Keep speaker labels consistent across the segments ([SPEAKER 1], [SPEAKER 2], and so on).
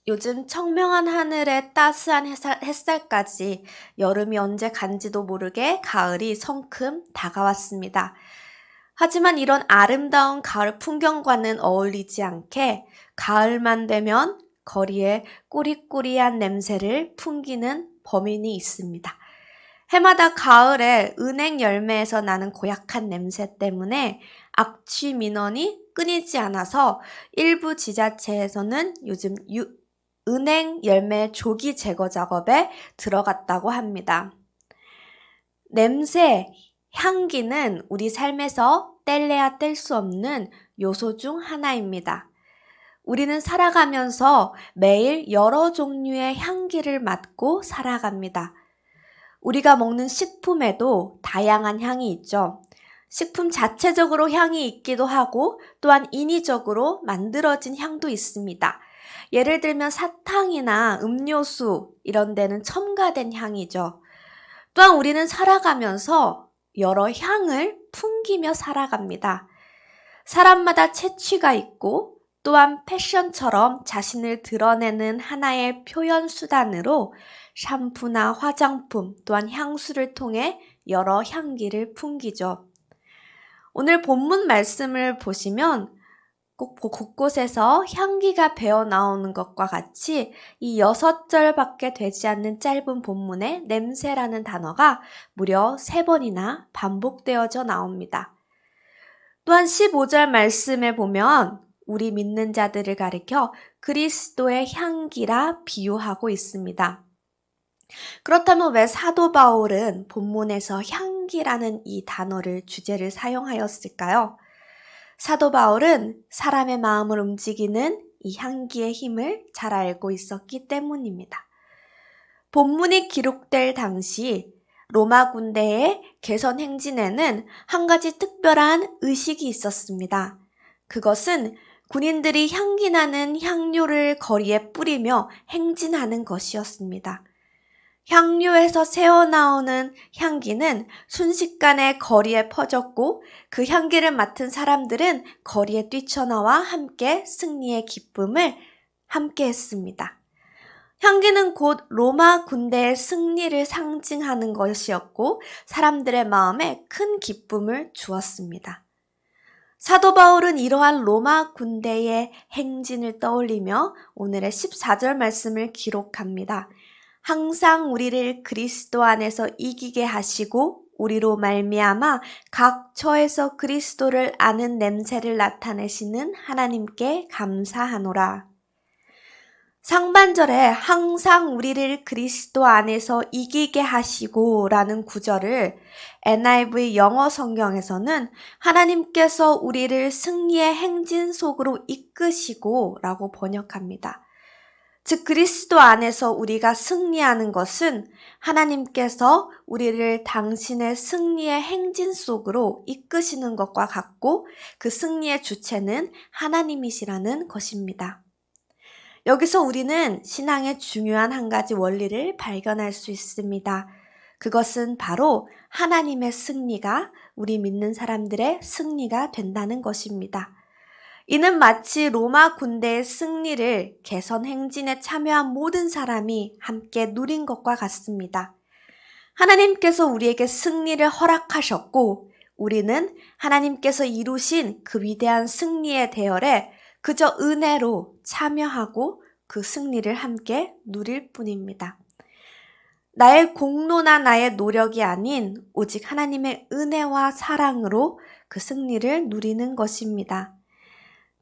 [SPEAKER 1] 요즘 청명한 하늘에 따스한 햇살까지 여름이 언제 간지도 모르게 가을이 성큼 다가왔습니다. 하지만 이런 아름다운 가을 풍경과는 어울리지 않게 가을만 되면 거리에 꾸리꾸리한 냄새를 풍기는 범인이 있습니다. 해마다 가을에 은행 열매에서 나는 고약한 냄새 때문에 악취 민원이 끊이지 않아서 일부 지자체에서는 요즘 은행 열매 조기 제거 작업에 들어갔다고 합니다. 냄새, 향기는 우리 삶에서 뗄래야 뗄 수 없는 요소 중 하나입니다. 우리는 살아가면서 매일 여러 종류의 향기를 맡고 살아갑니다. 우리가 먹는 식품에도 다양한 향이 있죠. 식품 자체적으로 향이 있기도 하고 또한 인위적으로 만들어진 향도 있습니다. 예를 들면 사탕이나 음료수 이런 데는 첨가된 향이죠. 또한 우리는 살아가면서 여러 향을 풍기며 살아갑니다. 사람마다 채취가 있고 또한 패션처럼 자신을 드러내는 하나의 표현 수단으로 샴푸나 화장품 또한 향수를 통해 여러 향기를 풍기죠. 오늘 본문 말씀을 보시면 꼭 곳곳에서 향기가 배어 나오는 것과 같이 이 6절밖에 되지 않는 짧은 본문에 냄새라는 단어가 무려 3번이나 반복되어져 나옵니다. 또한 15절 말씀에 보면 우리 믿는 자들을 가리켜 그리스도의 향기라 비유하고 있습니다. 그렇다면 왜 사도 바울은 본문에서 향기라는 이 단어를 주제를 사용하였을까요? 사도 바울은 사람의 마음을 움직이는 이 향기의 힘을 잘 알고 있었기 때문입니다. 본문이 기록될 당시 로마 군대의 개선 행진에는 한 가지 특별한 의식이 있었습니다. 그것은 군인들이 향기 나는 향료를 거리에 뿌리며 행진하는 것이었습니다. 향료에서 새어나오는 향기는 순식간에 거리에 퍼졌고 그 향기를 맡은 사람들은 거리에 뛰쳐나와 함께 승리의 기쁨을 함께 했습니다. 향기는 곧 로마 군대의 승리를 상징하는 것이었고 사람들의 마음에 큰 기쁨을 주었습니다. 사도 바울은 이러한 로마 군대의 행진을 떠올리며 오늘의 14절 말씀을 기록합니다. 항상 우리를 그리스도 안에서 이기게 하시고 우리로 말미암아 각 처에서 그리스도를 아는 냄새를 나타내시는 하나님께 감사하노라. 상반절에 항상 우리를 그리스도 안에서 이기게 하시고 라는 구절을 NIV 영어 성경에서는 하나님께서 우리를 승리의 행진 속으로 이끄시고 라고 번역합니다. 즉 그리스도 안에서 우리가 승리하는 것은 하나님께서 우리를 당신의 승리의 행진 속으로 이끄시는 것과 같고 그 승리의 주체는 하나님이시라는 것입니다. 여기서 우리는 신앙의 중요한 한 가지 원리를 발견할 수 있습니다. 그것은 바로 하나님의 승리가 우리 믿는 사람들의 승리가 된다는 것입니다. 이는 마치 로마 군대의 승리를 개선 행진에 참여한 모든 사람이 함께 누린 것과 같습니다. 하나님께서 우리에게 승리를 허락하셨고 우리는 하나님께서 이루신 그 위대한 승리의 대열에 그저 은혜로 참여하고 그 승리를 함께 누릴 뿐입니다. 나의 공로나 나의 노력이 아닌 오직 하나님의 은혜와 사랑으로 그 승리를 누리는 것입니다.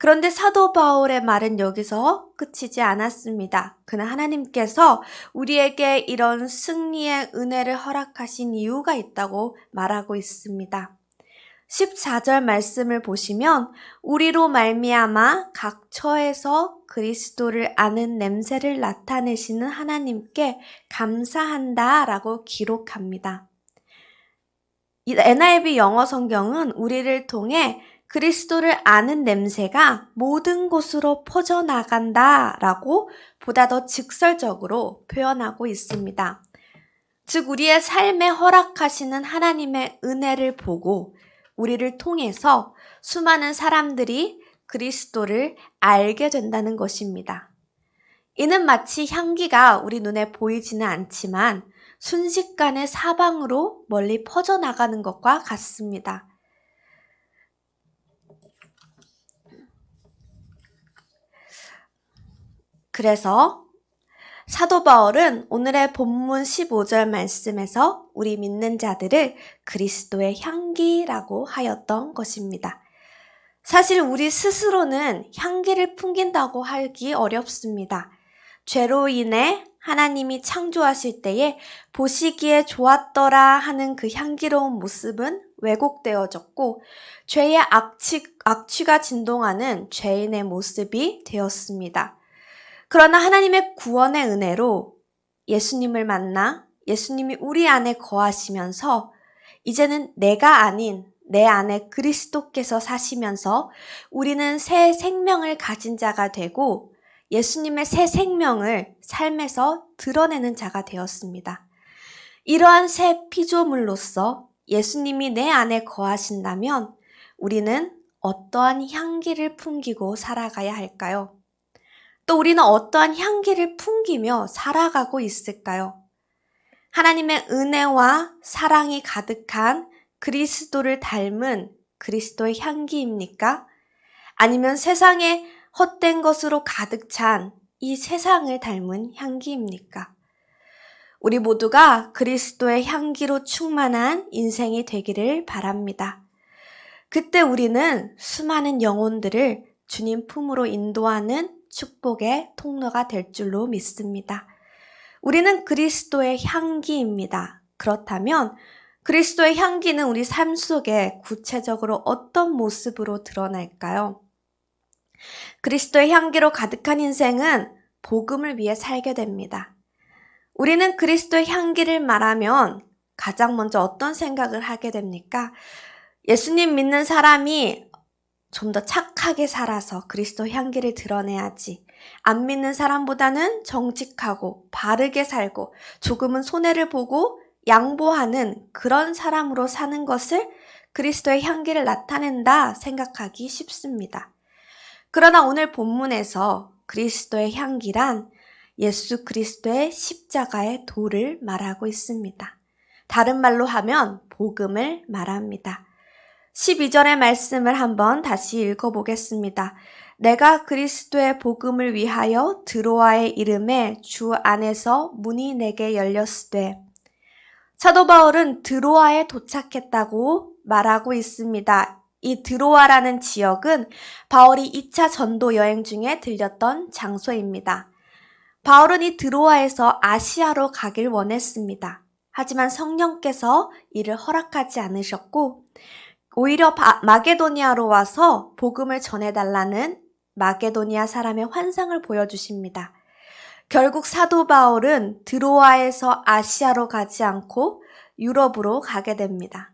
[SPEAKER 1] 그런데 사도 바울의 말은 여기서 끝이지 않았습니다. 그는 하나님께서 우리에게 이런 승리의 은혜를 허락하신 이유가 있다고 말하고 있습니다. 14절 말씀을 보시면 우리로 말미암아 각 처에서 그리스도를 아는 냄새를 나타내시는 하나님께 감사한다 라고 기록합니다. 이 NIV 영어 성경은 우리를 통해 그리스도를 아는 냄새가 모든 곳으로 퍼져나간다 라고 보다 더 직설적으로 표현하고 있습니다. 즉 우리의 삶에 허락하시는 하나님의 은혜를 보고 우리를 통해서 수많은 사람들이 그리스도를 알게 된다는 것입니다. 이는 마치 향기가 우리 눈에 보이지는 않지만 순식간에 사방으로 멀리 퍼져나가는 것과 같습니다. 그래서 사도 바울은 오늘의 본문 15절 말씀에서 우리 믿는 자들을 그리스도의 향기라고 하였던 것입니다. 사실 우리 스스로는 향기를 풍긴다고 하기 어렵습니다. 죄로 인해 하나님이 창조하실 때에 보시기에 좋았더라 하는 그 향기로운 모습은 왜곡되어졌고 죄의 악취가 진동하는 죄인의 모습이 되었습니다. 그러나 하나님의 구원의 은혜로 예수님을 만나 예수님이 우리 안에 거하시면서 이제는 내가 아닌 내 안에 그리스도께서 사시면서 우리는 새 생명을 가진 자가 되고 예수님의 새 생명을 삶에서 드러내는 자가 되었습니다. 이러한 새 피조물로서 예수님이 내 안에 거하신다면 우리는 어떠한 향기를 풍기고 살아가야 할까요? 또 우리는 어떠한 향기를 풍기며 살아가고 있을까요? 하나님의 은혜와 사랑이 가득한 그리스도를 닮은 그리스도의 향기입니까? 아니면 세상에 헛된 것으로 가득 찬 이 세상을 닮은 향기입니까? 우리 모두가 그리스도의 향기로 충만한 인생이 되기를 바랍니다. 그때 우리는 수많은 영혼들을 주님 품으로 인도하는 축복의 통로가 될 줄로 믿습니다. 우리는 그리스도의 향기입니다. 그렇다면 그리스도의 향기는 우리 삶 속에 구체적으로 어떤 모습으로 드러날까요? 그리스도의 향기로 가득한 인생은 복음을 위해 살게 됩니다. 우리는 그리스도의 향기를 말하면 가장 먼저 어떤 생각을 하게 됩니까? 예수님 믿는 사람이 좀 더 착하게 살아서 그리스도 향기를 드러내야지. 안 믿는 사람보다는 정직하고 바르게 살고 조금은 손해를 보고 양보하는 그런 사람으로 사는 것을 그리스도의 향기를 나타낸다 생각하기 쉽습니다. 그러나 오늘 본문에서 그리스도의 향기란 예수 그리스도의 십자가의 도를 말하고 있습니다. 다른 말로 하면 복음을 말합니다. 12절의 말씀을 한번 다시 읽어보겠습니다. 내가 그리스도의 복음을 위하여 드로아의 이름에 주 안에서 문이 내게 열렸으되. 사도 바울은 드로아에 도착했다고 말하고 있습니다. 이 드로아라는 지역은 바울이 2차 전도 여행 중에 들렸던 장소입니다. 바울은 이 드로아에서 아시아로 가길 원했습니다. 하지만 성령께서 이를 허락하지 않으셨고 오히려 마게도니아로 와서 복음을 전해달라는 마게도니아 사람의 환상을 보여주십니다. 결국 사도 바울은 드로아에서 아시아로 가지 않고 유럽으로 가게 됩니다.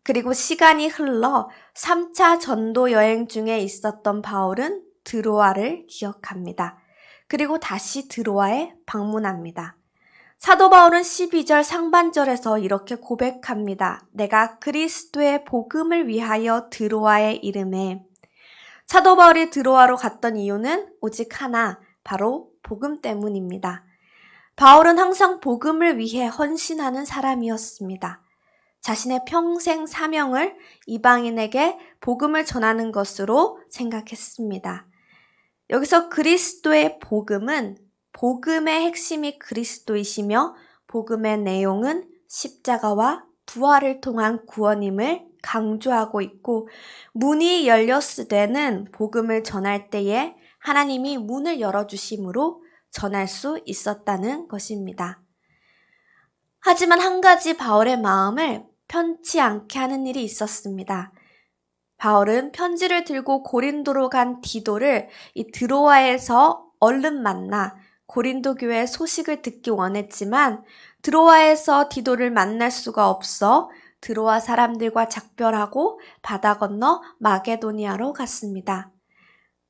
[SPEAKER 1] 그리고 시간이 흘러 3차 전도 여행 중에 있었던 바울은 드로아를 기억합니다. 그리고 다시 드로아에 방문합니다. 사도 바울은 12절 상반절에서 이렇게 고백합니다. 내가 그리스도의 복음을 위하여 드로아의 이름에. 사도 바울이 드로아로 갔던 이유는 오직 하나, 바로 복음 때문입니다. 바울은 항상 복음을 위해 헌신하는 사람이었습니다. 자신의 평생 사명을 이방인에게 복음을 전하는 것으로 생각했습니다. 여기서 그리스도의 복음은 복음의 핵심이 그리스도이시며 복음의 내용은 십자가와 부활을 통한 구원임을 강조하고 있고 문이 열렸으되는 복음을 전할 때에 하나님이 문을 열어주심으로 전할 수 있었다는 것입니다. 하지만 한 가지 바울의 마음을 편치 않게 하는 일이 있었습니다. 바울은 편지를 들고 고린도로 간 디도를 이 드로아에서 얼른 만나 고린도 교회의 소식을 듣기 원했지만 드로아에서 디도를 만날 수가 없어 드로아 사람들과 작별하고 바다 건너 마게도니아로 갔습니다.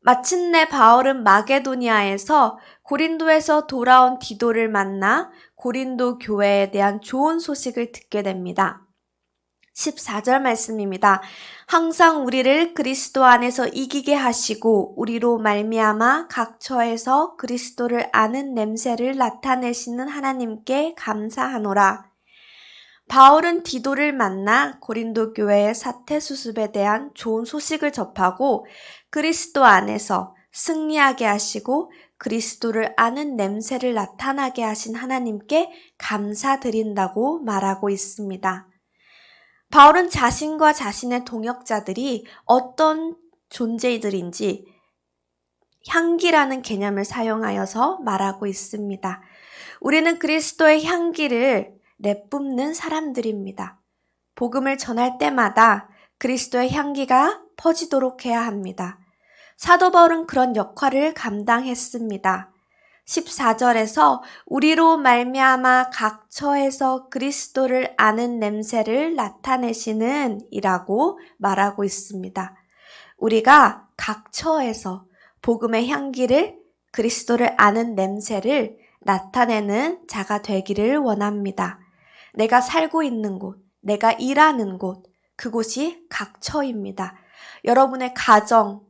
[SPEAKER 1] 마침내 바울은 마게도니아에서 고린도에서 돌아온 디도를 만나 고린도 교회에 대한 좋은 소식을 듣게 됩니다. 14절 말씀입니다. 항상 우리를 그리스도 안에서 이기게 하시고 우리로 말미암아 각 처에서 그리스도를 아는 냄새를 나타내시는 하나님께 감사하노라. 바울은 디도를 만나 고린도 교회의 사태 수습에 대한 좋은 소식을 접하고 그리스도 안에서 승리하게 하시고 그리스도를 아는 냄새를 나타나게 하신 하나님께 감사드린다고 말하고 있습니다. 바울은 자신과 자신의 동역자들이 어떤 존재들인지 향기라는 개념을 사용하여서 말하고 있습니다. 우리는 그리스도의 향기를 내뿜는 사람들입니다. 복음을 전할 때마다 그리스도의 향기가 퍼지도록 해야 합니다. 사도 바울은 그런 역할을 감당했습니다. 14절에서 우리로 말미암아 각 처에서 그리스도를 아는 냄새를 나타내시는 이라고 말하고 있습니다. 우리가 각 처에서 복음의 향기를, 그리스도를 아는 냄새를 나타내는 자가 되기를 원합니다. 내가 살고 있는 곳, 내가 일하는 곳, 그곳이 각 처입니다. 여러분의 가정,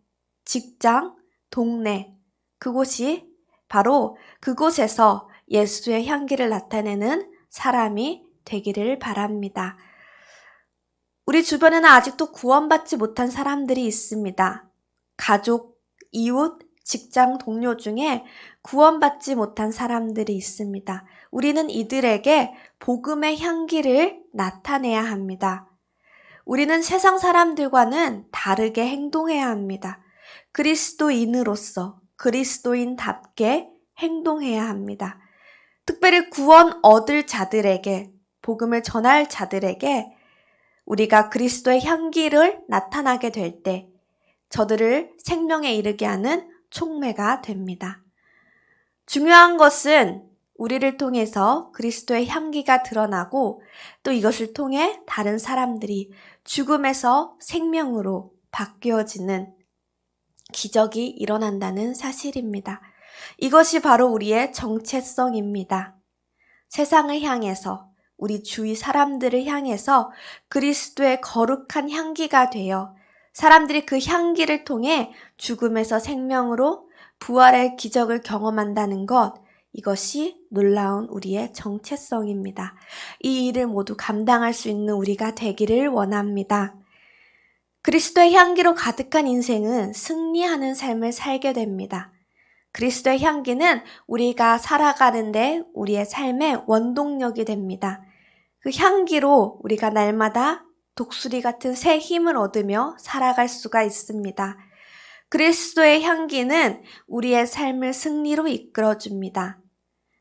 [SPEAKER 1] 직장, 동네, 그곳이 바로 그곳에서 예수의 향기를 나타내는 사람이 되기를 바랍니다. 우리 주변에는 아직도 구원받지 못한 사람들이 있습니다. 가족, 이웃, 직장 동료 중에 구원받지 못한 사람들이 있습니다. 우리는 이들에게 복음의 향기를 나타내야 합니다. 우리는 세상 사람들과는 다르게 행동해야 합니다. 그리스도인으로서 그리스도인답게 행동해야 합니다. 특별히 구원 얻을 자들에게, 복음을 전할 자들에게 우리가 그리스도의 향기를 나타나게 될 때 저들을 생명에 이르게 하는 촉매가 됩니다. 중요한 것은 우리를 통해서 그리스도의 향기가 드러나고 또 이것을 통해 다른 사람들이 죽음에서 생명으로 바뀌어지는 기적이 일어난다는 사실입니다. 이것이 바로 우리의 정체성입니다. 세상을 향해서, 우리 주위 사람들을 향해서 그리스도의 거룩한 향기가 되어 사람들이 그 향기를 통해 죽음에서 생명으로 부활의 기적을 경험한다는 것, 이것이 놀라운 우리의 정체성입니다. 이 일을 모두 감당할 수 있는 우리가 되기를 원합니다. 그리스도의 향기로 가득한 인생은 승리하는 삶을 살게 됩니다. 그리스도의 향기는 우리가 살아가는데 우리의 삶의 원동력이 됩니다. 그 향기로 우리가 날마다 독수리 같은 새 힘을 얻으며 살아갈 수가 있습니다. 그리스도의 향기는 우리의 삶을 승리로 이끌어줍니다.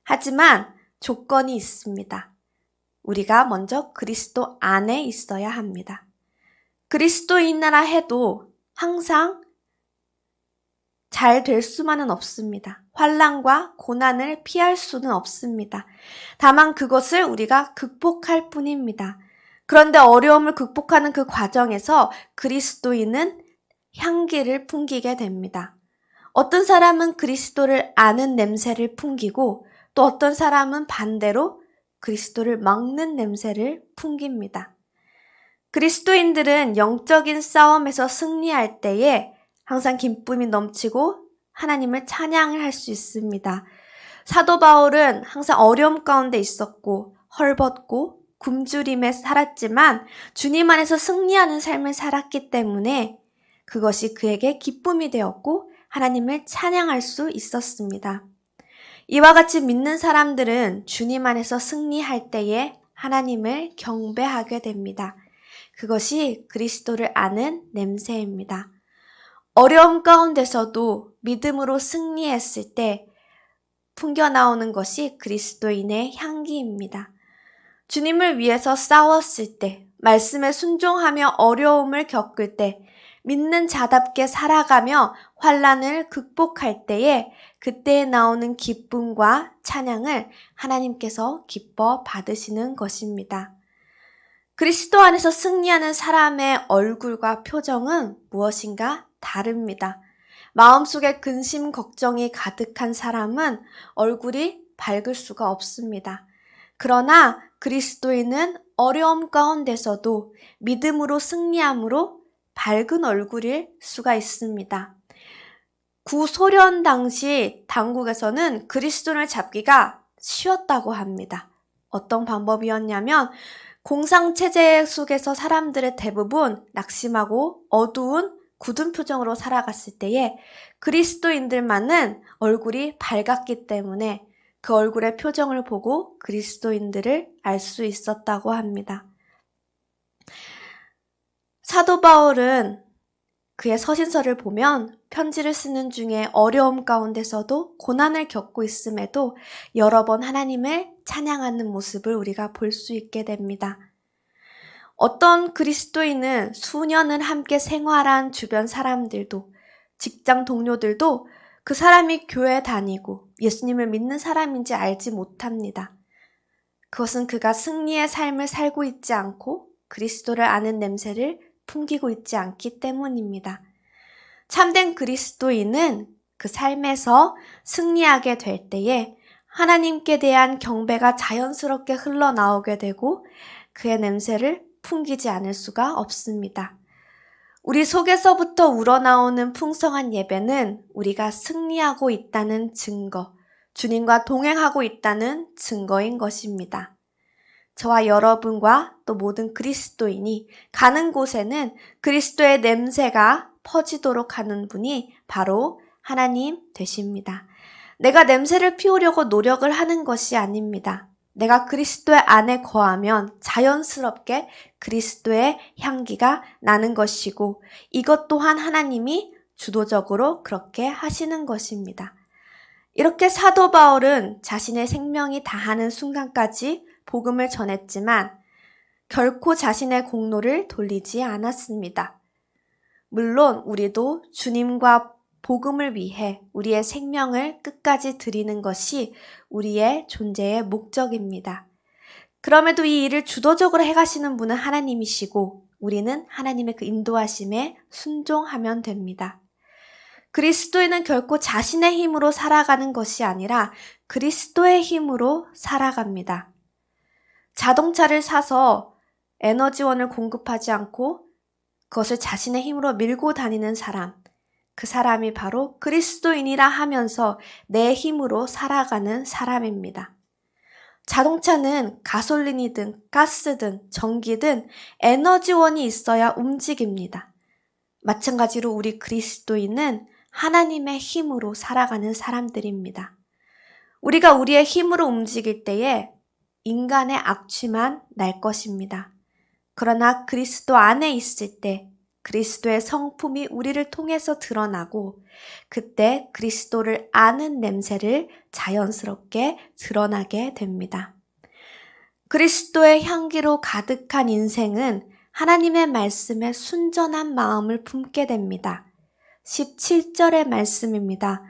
[SPEAKER 1] 하지만 조건이 있습니다. 우리가 먼저 그리스도 안에 있어야 합니다. 그리스도인이라 해도 항상 잘 될 수만은 없습니다. 환난과 고난을 피할 수는 없습니다. 다만 그것을 우리가 극복할 뿐입니다. 그런데 어려움을 극복하는 그 과정에서 그리스도인은 향기를 풍기게 됩니다. 어떤 사람은 그리스도를 아는 냄새를 풍기고 또 어떤 사람은 반대로 그리스도를 먹는 냄새를 풍깁니다. 그리스도인들은 영적인 싸움에서 승리할 때에 항상 기쁨이 넘치고 하나님을 찬양을 할 수 있습니다. 사도 바울은 항상 어려움 가운데 있었고 헐벗고 굶주림에 살았지만 주님 안에서 승리하는 삶을 살았기 때문에 그것이 그에게 기쁨이 되었고 하나님을 찬양할 수 있었습니다. 이와 같이 믿는 사람들은 주님 안에서 승리할 때에 하나님을 경배하게 됩니다. 그것이 그리스도를 아는 냄새입니다. 어려움 가운데서도 믿음으로 승리했을 때 풍겨나오는 것이 그리스도인의 향기입니다. 주님을 위해서 싸웠을 때, 말씀에 순종하며 어려움을 겪을 때, 믿는 자답게 살아가며 환난을 극복할 때에 그때에 나오는 기쁨과 찬양을 하나님께서 기뻐 받으시는 것입니다. 그리스도 안에서 승리하는 사람의 얼굴과 표정은 무엇인가 다릅니다. 마음속에 근심, 걱정이 가득한 사람은 얼굴이 밝을 수가 없습니다. 그러나 그리스도인은 어려움 가운데서도 믿음으로 승리함으로 밝은 얼굴일 수가 있습니다. 구소련 당시 당국에서는 그리스도인을 잡기가 쉬웠다고 합니다. 어떤 방법이었냐면 공상체제 속에서 사람들의 대부분 낙심하고 어두운 굳은 표정으로 살아갔을 때에 그리스도인들만은 얼굴이 밝았기 때문에 그 얼굴의 표정을 보고 그리스도인들을 알 수 있었다고 합니다. 사도 바울은 그의 서신서를 보면 편지를 쓰는 중에 어려움 가운데서도 고난을 겪고 있음에도 여러 번 하나님을 찬양하는 모습을 우리가 볼 수 있게 됩니다. 어떤 그리스도인은 수년을 함께 생활한 주변 사람들도, 직장 동료들도 그 사람이 교회 다니고 예수님을 믿는 사람인지 알지 못합니다. 그것은 그가 승리의 삶을 살고 있지 않고 그리스도를 아는 냄새를 풍기고 있지 않기 때문입니다. 참된 그리스도인은 그 삶에서 승리하게 될 때에 하나님께 대한 경배가 자연스럽게 흘러나오게 되고 그의 냄새를 풍기지 않을 수가 없습니다. 우리 속에서부터 우러나오는 풍성한 예배는 우리가 승리하고 있다는 증거, 주님과 동행하고 있다는 증거인 것입니다. 저와 여러분과 또 모든 그리스도인이 가는 곳에는 그리스도의 냄새가 퍼지도록 하는 분이 바로 하나님 되십니다. 내가 냄새를 피우려고 노력을 하는 것이 아닙니다. 내가 그리스도의 안에 거하면 자연스럽게 그리스도의 향기가 나는 것이고 이것 또한 하나님이 주도적으로 그렇게 하시는 것입니다. 이렇게 사도 바울은 자신의 생명이 다하는 순간까지 복음을 전했지만 결코 자신의 공로를 돌리지 않았습니다. 물론 우리도 주님과 복음을 위해 우리의 생명을 끝까지 드리는 것이 우리의 존재의 목적입니다. 그럼에도 이 일을 주도적으로 해가시는 분은 하나님이시고 우리는 하나님의 그 인도하심에 순종하면 됩니다. 그리스도인은 결코 자신의 힘으로 살아가는 것이 아니라 그리스도의 힘으로 살아갑니다. 자동차를 사서 에너지원을 공급하지 않고 그것을 자신의 힘으로 밀고 다니는 사람, 그 사람이 바로 그리스도인이라 하면서 내 힘으로 살아가는 사람입니다. 자동차는 가솔린이든 가스든 전기든 에너지원이 있어야 움직입니다. 마찬가지로 우리 그리스도인은 하나님의 힘으로 살아가는 사람들입니다. 우리가 우리의 힘으로 움직일 때에 인간의 악취만 날 것입니다. 그러나 그리스도 안에 있을 때 그리스도의 성품이 우리를 통해서 드러나고 그때 그리스도를 아는 냄새를 자연스럽게 드러나게 됩니다. 그리스도의 향기로 가득한 인생은 하나님의 말씀에 순전한 마음을 품게 됩니다. 17절의 말씀입니다.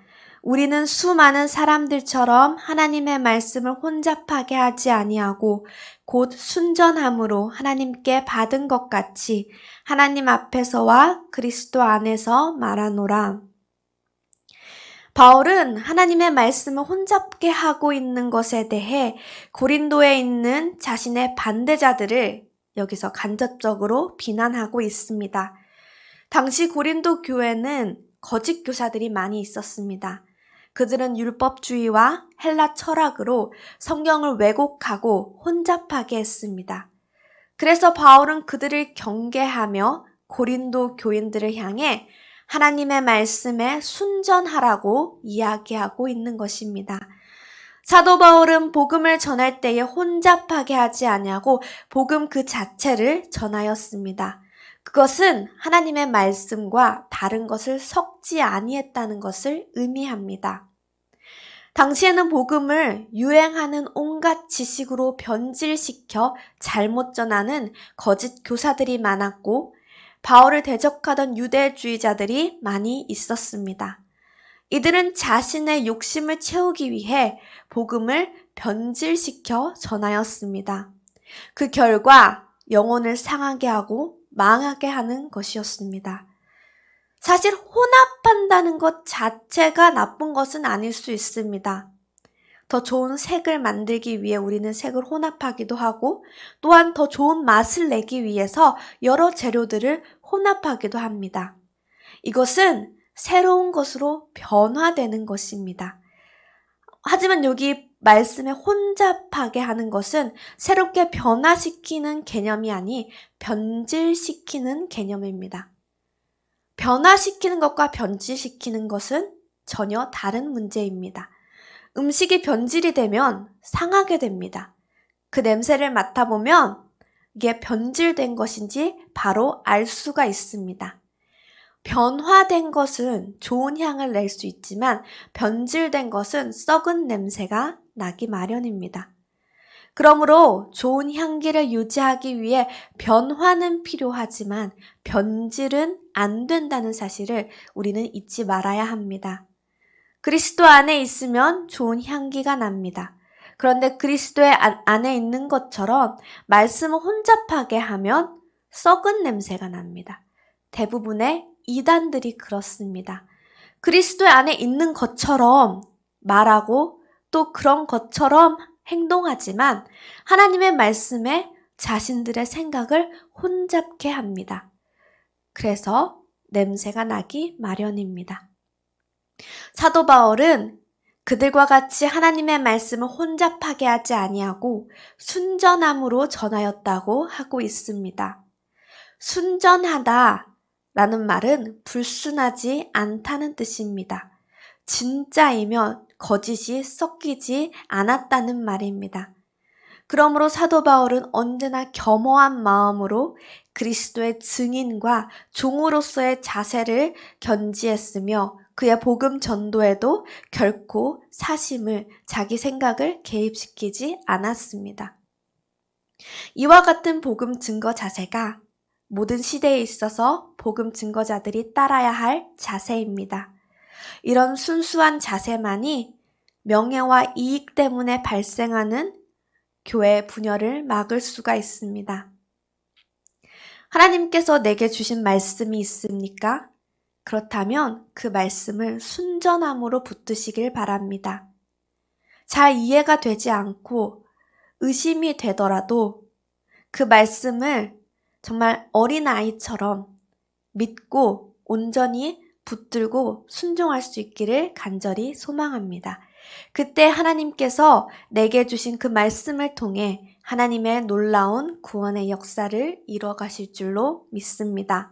[SPEAKER 1] 우리는 수많은 사람들처럼 하나님의 말씀을 혼잡하게 하지 아니하고 곧 순전함으로 하나님께 받은 것 같이 하나님 앞에서와 그리스도 안에서 말하노라. 바울은 하나님의 말씀을 혼잡게 하고 있는 것에 대해 고린도에 있는 자신의 반대자들을 여기서 간접적으로 비난하고 있습니다. 당시 고린도 교회는 거짓 교사들이 많이 있었습니다. 그들은 율법주의와 헬라 철학으로 성경을 왜곡하고 혼잡하게 했습니다. 그래서 바울은 그들을 경계하며 고린도 교인들을 향해 하나님의 말씀에 순전하라고 이야기하고 있는 것입니다. 사도 바울은 복음을 전할 때에 혼잡하게 하지 아니하고 복음 그 자체를 전하였습니다. 그것은 하나님의 말씀과 다른 것을 섞지 아니했다는 것을 의미합니다. 당시에는 복음을 유행하는 온갖 지식으로 변질시켜 잘못 전하는 거짓 교사들이 많았고 바울을 대적하던 유대주의자들이 많이 있었습니다. 이들은 자신의 욕심을 채우기 위해 복음을 변질시켜 전하였습니다. 그 결과 영혼을 상하게 하고 망하게 하는 것이었습니다. 사실 혼합한다는 것 자체가 나쁜 것은 아닐 수 있습니다. 더 좋은 색을 만들기 위해 우리는 색을 혼합하기도 하고 또한 더 좋은 맛을 내기 위해서 여러 재료들을 혼합하기도 합니다. 이것은 새로운 것으로 변화되는 것입니다. 하지만 여기 말씀에 혼잡하게 하는 것은 새롭게 변화시키는 개념이 아니 변질시키는 개념입니다. 변화시키는 것과 변질시키는 것은 전혀 다른 문제입니다. 음식이 변질이 되면 상하게 됩니다. 그 냄새를 맡아보면 이게 변질된 것인지 바로 알 수가 있습니다. 변화된 것은 좋은 향을 낼 수 있지만 변질된 것은 썩은 냄새가 나기 마련입니다. 그러므로 좋은 향기를 유지하기 위해 변화는 필요하지만 변질은 안 된다는 사실을 우리는 잊지 말아야 합니다. 그리스도 안에 있으면 좋은 향기가 납니다. 그런데 그리스도의 안에 있는 것처럼 말씀을 혼잡하게 하면 썩은 냄새가 납니다. 대부분의 이단들이 그렇습니다. 그리스도 안에 있는 것처럼 말하고 또 그런 것처럼 행동하지만 하나님의 말씀에 자신들의 생각을 혼잡케 합니다. 그래서 냄새가 나기 마련입니다. 사도 바울은 그들과 같이 하나님의 말씀을 혼잡하게 하지 아니하고 순전함으로 전하였다고 하고 있습니다. 순전하다 라는 말은 불순하지 않다는 뜻입니다. 진짜이면 거짓이 섞이지 않았다는 말입니다. 그러므로 사도 바울은 언제나 겸허한 마음으로 그리스도의 증인과 종으로서의 자세를 견지했으며 그의 복음 전도에도 결코 사심을, 자기 생각을 개입시키지 않았습니다. 이와 같은 복음 증거 자세가 모든 시대에 있어서 복음 증거자들이 따라야 할 자세입니다. 이런 순수한 자세만이 명예와 이익 때문에 발생하는 교회 분열을 막을 수가 있습니다. 하나님께서 내게 주신 말씀이 있습니까? 그렇다면 그 말씀을 순전함으로 붙드시길 바랍니다. 잘 이해가 되지 않고 의심이 되더라도 그 말씀을 정말 어린아이처럼 믿고 온전히 붙들고 순종할 수 있기를 간절히 소망합니다. 그때 하나님께서 내게 주신 그 말씀을 통해 하나님의 놀라운 구원의 역사를 이뤄가실 줄로 믿습니다.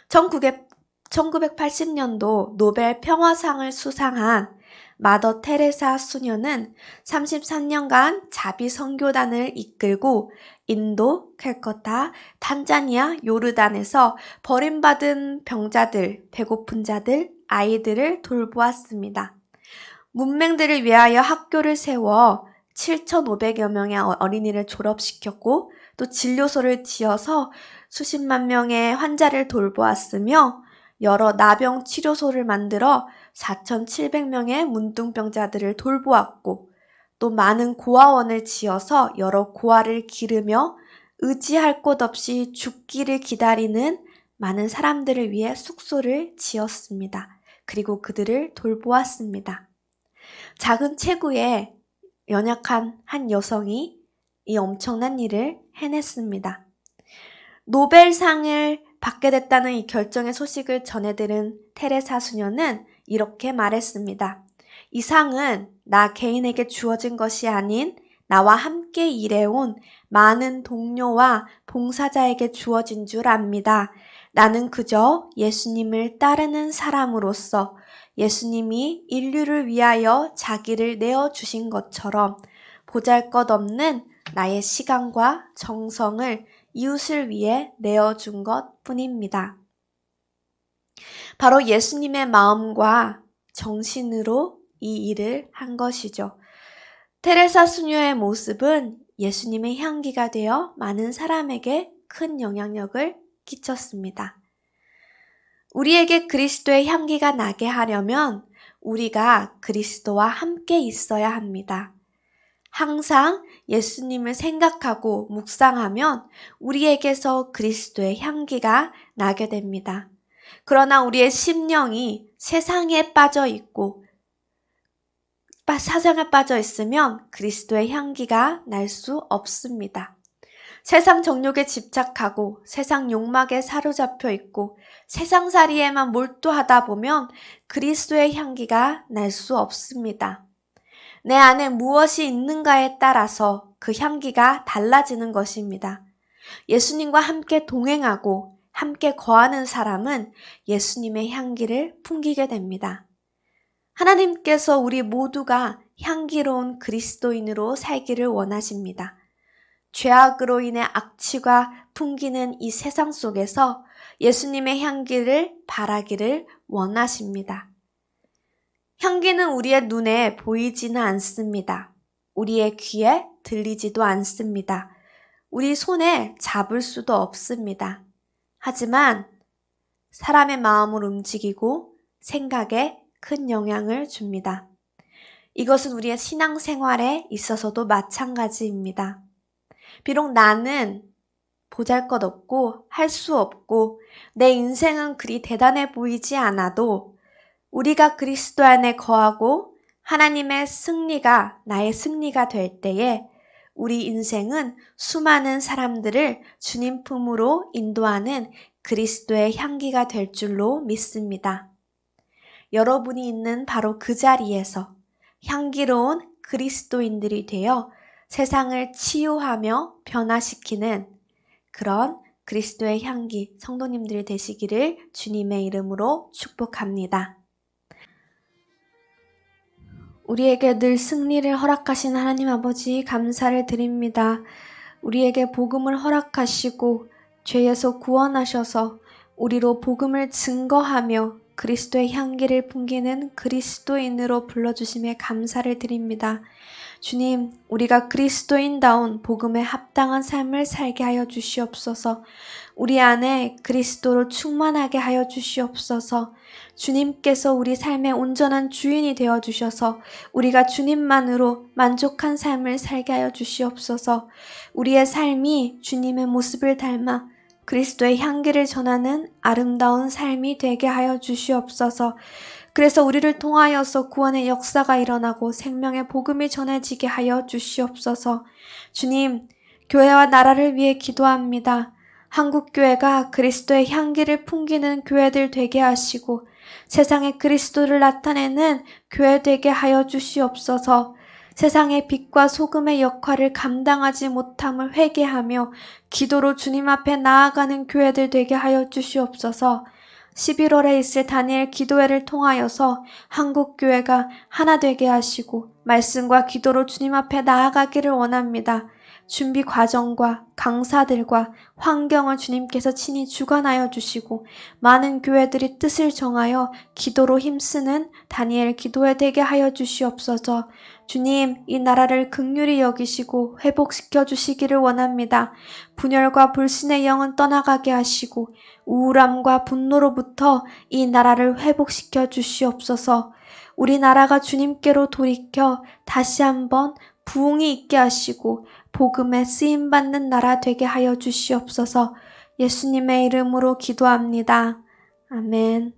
[SPEAKER 1] 1980년도 노벨 평화상을 수상한 마더 테레사 수녀는 33년간 자비 선교단을 이끌고 인도, 캘커타, 탄자니아, 요르단에서 버림받은 병자들, 배고픈 자들, 아이들을 돌보았습니다. 문맹들을 위하여 학교를 세워 7,500여 명의 어린이를 졸업시켰고 또 진료소를 지어서 수십만 명의 환자를 돌보았으며 여러 나병 치료소를 만들어 4,700명의 문둥병자들을 돌보았고 또 많은 고아원을 지어서 여러 고아를 기르며 의지할 곳 없이 죽기를 기다리는 많은 사람들을 위해 숙소를 지었습니다. 그리고 그들을 돌보았습니다. 작은 체구에 연약한 한 여성이 이 엄청난 일을 해냈습니다. 노벨상을 받게 됐다는 이 결정의 소식을 전해들은 테레사 수녀는 이렇게 말했습니다. 이 상은 나 개인에게 주어진 것이 아닌 나와 함께 일해온 많은 동료와 봉사자에게 주어진 줄 압니다. 나는 그저 예수님을 따르는 사람으로서 예수님이 인류를 위하여 자기를 내어주신 것처럼 보잘것없는 나의 시간과 정성을 이웃을 위해 내어준 것 뿐입니다. 바로 예수님의 마음과 정신으로 이 일을 한 것이죠. 테레사 수녀의 모습은 예수님의 향기가 되어 많은 사람에게 큰 영향력을 끼쳤습니다. 우리에게 그리스도의 향기가 나게 하려면 우리가 그리스도와 함께 있어야 합니다. 항상 예수님을 생각하고 묵상하면 우리에게서 그리스도의 향기가 나게 됩니다. 그러나 우리의 심령이 세상에 빠져 있고 사장에 빠져 있으면 그리스도의 향기가 날 수 없습니다. 세상 정욕에 집착하고 세상 욕망에 사로잡혀 있고 세상살이에만 몰두하다 보면 그리스도의 향기가 날 수 없습니다. 내 안에 무엇이 있는가에 따라서 그 향기가 달라지는 것입니다. 예수님과 함께 동행하고 함께 거하는 사람은 예수님의 향기를 풍기게 됩니다. 하나님께서 우리 모두가 향기로운 그리스도인으로 살기를 원하십니다. 죄악으로 인해 악취가 풍기는 이 세상 속에서 예수님의 향기를 바라기를 원하십니다. 향기는 우리의 눈에 보이지는 않습니다. 우리의 귀에 들리지도 않습니다. 우리 손에 잡을 수도 없습니다. 하지만 사람의 마음을 움직이고 생각에 큰 영향을 줍니다. 이것은 우리의 신앙생활에 있어서도 마찬가지입니다. 비록 나는 보잘것없고 할 수 없고 내 인생은 그리 대단해 보이지 않아도 우리가 그리스도 안에 거하고 하나님의 승리가 나의 승리가 될 때에 우리 인생은 수많은 사람들을 주님 품으로 인도하는 그리스도의 향기가 될 줄로 믿습니다. 여러분이 있는 바로 그 자리에서 향기로운 그리스도인들이 되어 세상을 치유하며 변화시키는 그런 그리스도의 향기 성도님들이 되시기를 주님의 이름으로 축복합니다. 우리에게 늘 승리를 허락하신 하나님 아버지 감사를 드립니다. 우리에게 복음을 허락하시고 죄에서 구원하셔서 우리로 복음을 증거하며 그리스도의 향기를 풍기는 그리스도인으로 불러주심에 감사를 드립니다. 주님, 우리가 그리스도인다운 복음에 합당한 삶을 살게 하여 주시옵소서. 우리 안에 그리스도로 충만하게 하여 주시옵소서. 주님께서 우리 삶의 온전한 주인이 되어 주셔서 우리가 주님만으로 만족한 삶을 살게 하여 주시옵소서. 우리의 삶이 주님의 모습을 닮아 그리스도의 향기를 전하는 아름다운 삶이 되게 하여 주시옵소서. 그래서 우리를 통하여서 구원의 역사가 일어나고 생명의 복음이 전해지게 하여 주시옵소서. 주님, 교회와 나라를 위해 기도합니다. 한국교회가 그리스도의 향기를 풍기는 교회들 되게 하시고 세상에 그리스도를 나타내는 교회 되게 하여 주시옵소서. 세상의 빛과 소금의 역할을 감당하지 못함을 회개하며 기도로 주님 앞에 나아가는 교회들 되게 하여 주시옵소서. 11월에 있을 다니엘 기도회를 통하여서 한국교회가 하나 되게 하시고 말씀과 기도로 주님 앞에 나아가기를 원합니다. 준비 과정과 강사들과 환경을 주님께서 친히 주관하여 주시고 많은 교회들이 뜻을 정하여 기도로 힘쓰는 다니엘 기도회 되게 하여 주시옵소서. 주님, 이 나라를 긍휼히 여기시고 회복시켜 주시기를 원합니다. 분열과 불신의 영은 떠나가게 하시고 우울함과 분노로부터 이 나라를 회복시켜 주시옵소서. 우리나라가 주님께로 돌이켜 다시 한번 부흥이 있게 하시고 복음에 쓰임받는 나라 되게 하여 주시옵소서. 예수님의 이름으로 기도합니다. 아멘.